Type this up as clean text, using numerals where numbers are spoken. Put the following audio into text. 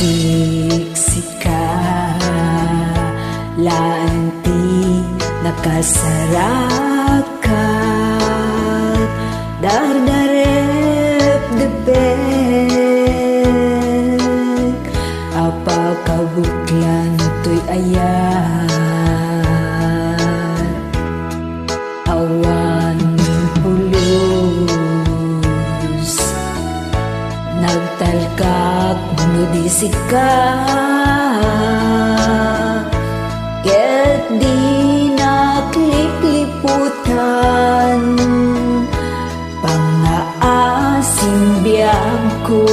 siksika lanti nakasarakat dardarep depek apa kabuklan to'y ayat awan pulos nagtalkak nudisika ket di naklikliputan pangaasim biyag ko